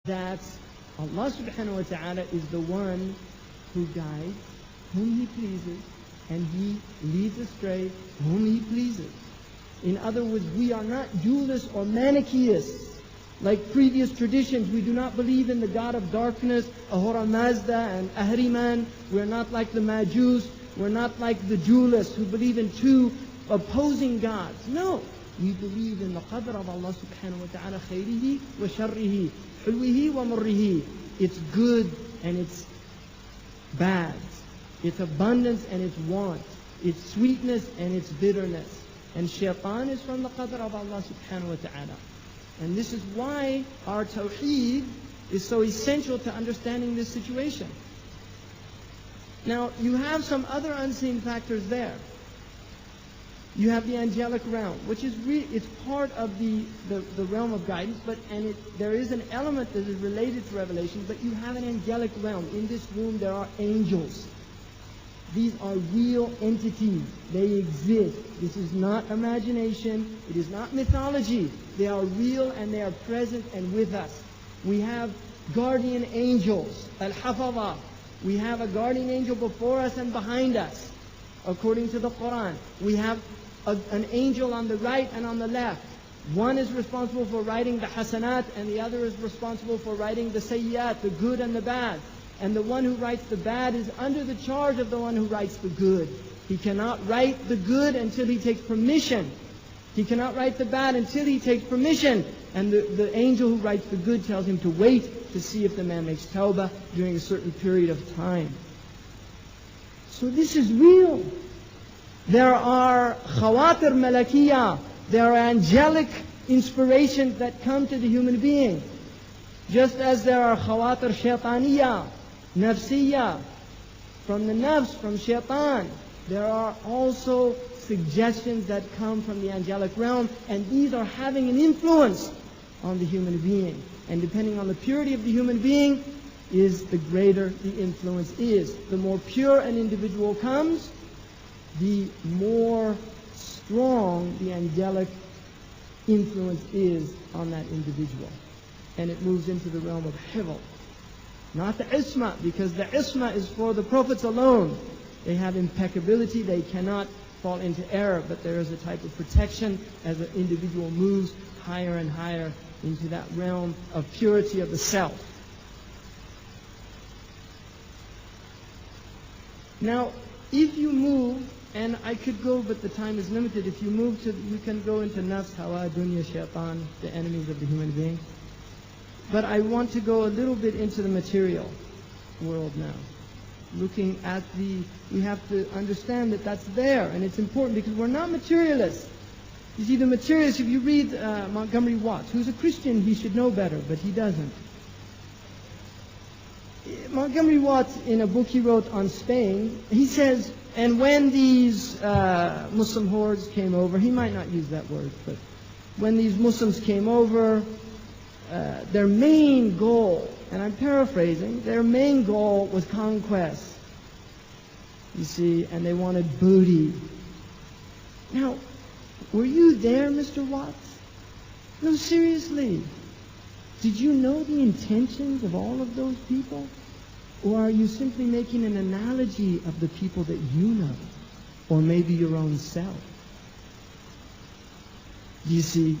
that Allah subhanahu wa ta'ala is the one who guides whom He pleases, and He leads astray whom He pleases. In other words, we are not dualists or Manichaeists. Like previous traditions, we do not believe in the God of darkness, Ahura Mazda and Ahriman. We're not like the Majus. We're not like the dualists who believe in two opposing gods. No, we believe in the qadr of Allah subhanahu wa ta'ala, khayrihi wa sharrihi, hulwihi wa murrihi. It's good and it's bad. It's abundance and it's want. It's sweetness and it's bitterness. And shaitan is from the qadr of Allah subhanahu wa ta'ala. And this is why our tawheed is so essential to understanding this situation. Now, you have some other unseen factors there. You have the angelic realm, which is it's part of the realm of guidance, there is an element that is related to revelation, but you have an angelic realm. In this room there are angels. These are real entities. They exist. This is not imagination. It is not mythology. They are real and they are present and with us. We have guardian angels, al-hafadha. We have a guardian angel before us and behind us, according to the Quran. We have an angel on the right and on the left. One is responsible for writing the hasanat, and the other is responsible for writing the sayyat, the good and the bad. And the one who writes the bad is under the charge of the one who writes the good. He cannot write the good until he takes permission. He cannot write the bad until he takes permission. And the angel who writes the good tells him to wait to see if the man makes tawbah during a certain period of time. So this is real. There are khawatir malakiyah. There are angelic inspirations that come to the human being. Just as there are khawatir shaitaniyah, nafsiyah, from the nafs, from shaitan. There are also suggestions that come from the angelic realm, and these are having an influence on the human being. And depending on the purity of the human being, is the greater the influence is. The more pure an individual comes, the more strong the angelic influence is on that individual. And it moves into the realm of hifz. Not the isma, because the isma is for the prophets alone. They have impeccability, they cannot fall into error, but there is a type of protection as an individual moves higher and higher into that realm of purity of the self. Now, if you move, and I could go, but the time is limited, if you move to, you can go into nafs, hawa, dunya, shaitan, the enemies of the human being. But I want to go a little bit into the material world now. Looking at we have to understand that that's there, and it's important because we're not materialists. You see, the materialists, if you read Montgomery Watts, who's a Christian, he should know better, but he doesn't. Montgomery Watts, in a book he wrote on Spain, he says, and when these Muslim hordes came over, he might not use that word, but when these Muslims came over, their main goal, and I'm paraphrasing, their main goal was conquest. You see, and they wanted booty. Now, were you there, Mr. Watts? No, seriously. Did you know the intentions of all of those people? Or are you simply making an analogy of the people that you know? Or maybe your own self? You see,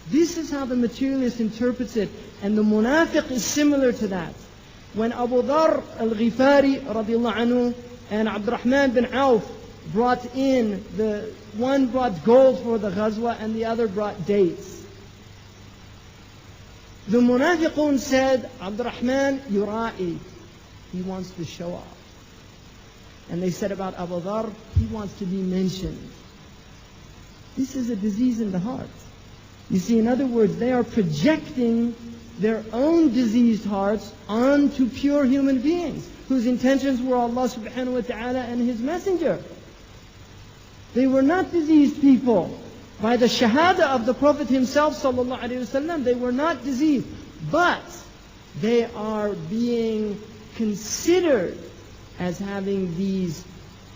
this is how the materialist interprets it. And the munafiq is similar to that. When Abu Dharr al-Ghifari radiallahu anhu and Abdurrahman bin Auf brought in, one brought gold for the ghazwa and the other brought dates. The munafiqun said, Abdurrahman yura'i, he wants to show off. And they said about Abu Dharr, he wants to be mentioned. This is a disease in the heart. You see, in other words, they are projecting their own diseased hearts onto pure human beings whose intentions were Allah subhanahu wa ta'ala and His Messenger. They were not diseased people. By the shahada of the Prophet himself sallallahu alaihi wasallam, they were not diseased. But they are being considered as having these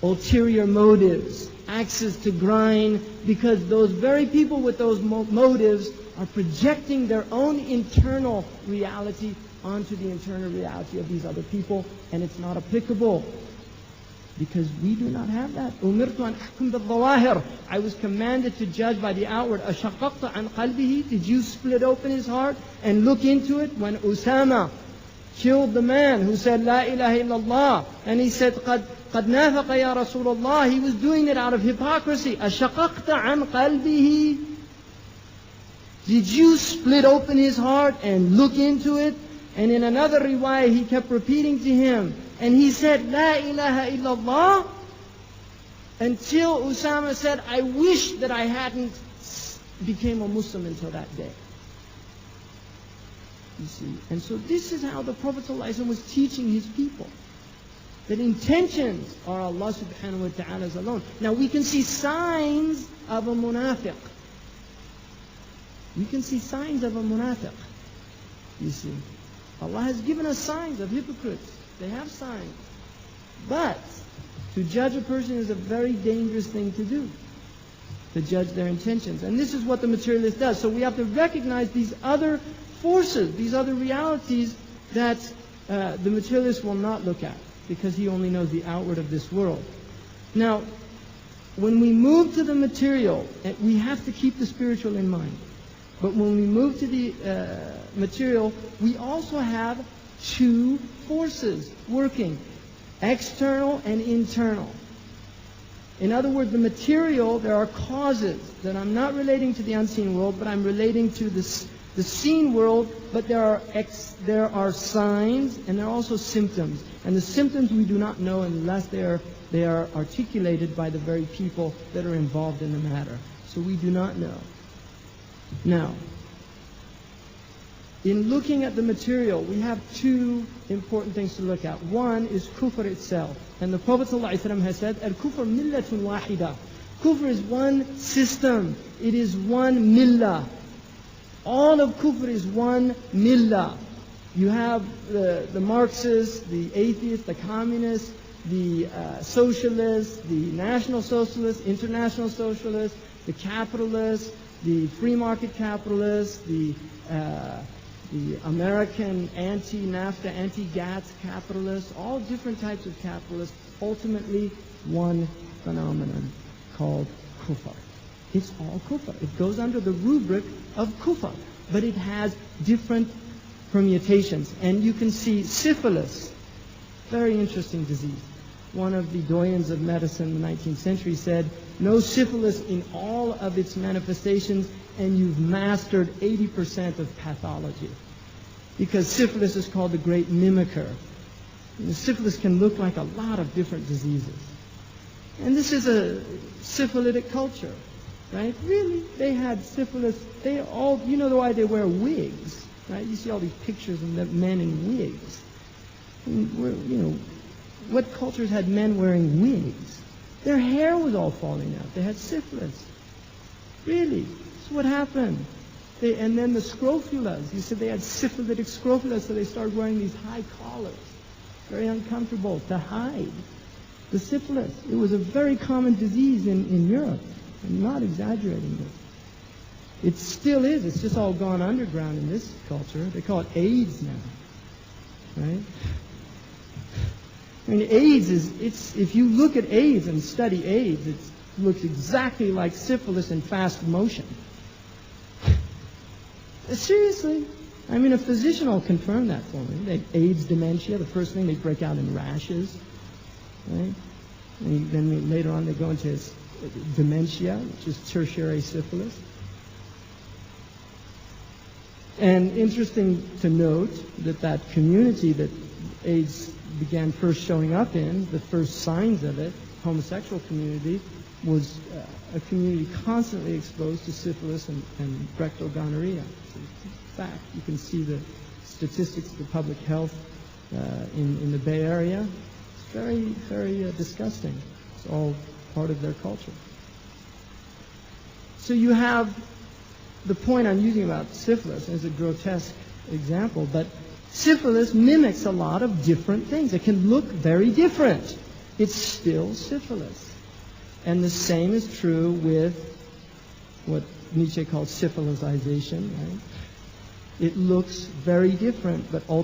ulterior motives, axes to grind, because those very people with those motives are projecting their own internal reality onto the internal reality of these other people, and it's not applicable. Because we do not have that. أُمِرْتُ أَنْ أَحْكُمْ بِالظَّوَاهِرِ. I was commanded to judge by the outward. أَشَقَقْتَ عَنْ قَلْبِهِ. Did you split open his heart and look into it? When Usama killed the man who said, La ilaha illallah, and he said, قَدْ نَافَقَ يَا رَسُولَ اللَّهِ, he was doing it out of hypocrisy. أَشَقَقْتَ عَنْ قَلْبِهِ. Did you split open his heart and look into it? And in another riwayah, he kept repeating to him, and he said, La ilaha illallah, until Usama said, I wish that I hadn't became a Muslim until that day. You see, and so this is how the Prophet ﷺ was teaching his people. That intentions are Allah subhanahu wa ta'ala's alone. Now we can see signs of a munafiq. We can see signs of a munafiq. You see, Allah has given us signs of hypocrites. They have signs. But to judge a person is a very dangerous thing to do. To judge their intentions. And this is what the materialist does. So we have to recognize these other forces, these other realities that the materialist will not look at, because he only knows the outward of this world. Now, when we move to the material, we have to keep the spiritual in mind. But when we move to the material, we also have two forces working, external and internal. In other words, the material, there are causes that I'm not relating to the unseen world, but I'm relating to the seen world, but there are signs and there are also symptoms. And the symptoms we do not know unless they are articulated by the very people that are involved in the matter. So we do not know. Now, in looking at the material, we have two important things to look at. One is kufr itself. And the Prophet ﷺ has said, Al-kufr millatun wahida. Kufr is one system. It is one millah. All of kufr is one millah. You have the Marxists, the atheists, the communists, the socialists, the national socialists, international socialists, the capitalists, the free market capitalists, the American anti-NAFTA, anti-GATS capitalists, all different types of capitalists, ultimately one phenomenon called kufr. It's all kufr. It goes under the rubric of kufr, but it has different permutations. And you can see syphilis, very interesting disease. One of the doyens of medicine in the 19th century said, no syphilis in all of its manifestations, and you've mastered 80% of pathology. Because syphilis is called the great mimicker. And syphilis can look like a lot of different diseases. And this is a syphilitic culture, right? Really, they had syphilis. They all, you know why they wear wigs, right? You see all these pictures of men in wigs. And what cultures had men wearing wigs? Their hair was all falling out. They had syphilis. Really, this is what happened. And then the scrofulas. You said they had syphilitic scrofulas, so they started wearing these high collars. Very uncomfortable to hide the syphilis. It was a very common disease in Europe. I'm not exaggerating this. It still is. It's just all gone underground in this culture. They call it AIDS now. Right? I mean, AIDS if you look at AIDS and study AIDS, it looks exactly like syphilis in fast motion. Seriously. I mean, a physician will confirm that for me. They have AIDS dementia. The first thing, they break out in rashes. Right? And then later on they go into dementia, which is tertiary syphilis. And interesting to note that community that AIDS began first showing up in, the first signs of it, homosexual community, was a community constantly exposed to syphilis and rectal gonorrhea. So in fact, you can see the statistics of the public health in the Bay Area. It's very, very disgusting. It's all part of their culture. So you have the point I'm using about syphilis as a grotesque example, but syphilis mimics a lot of different things. It can look very different. It's still syphilis. And the same is true with what Nietzsche called syphilisization, right? It looks very different, but ultimately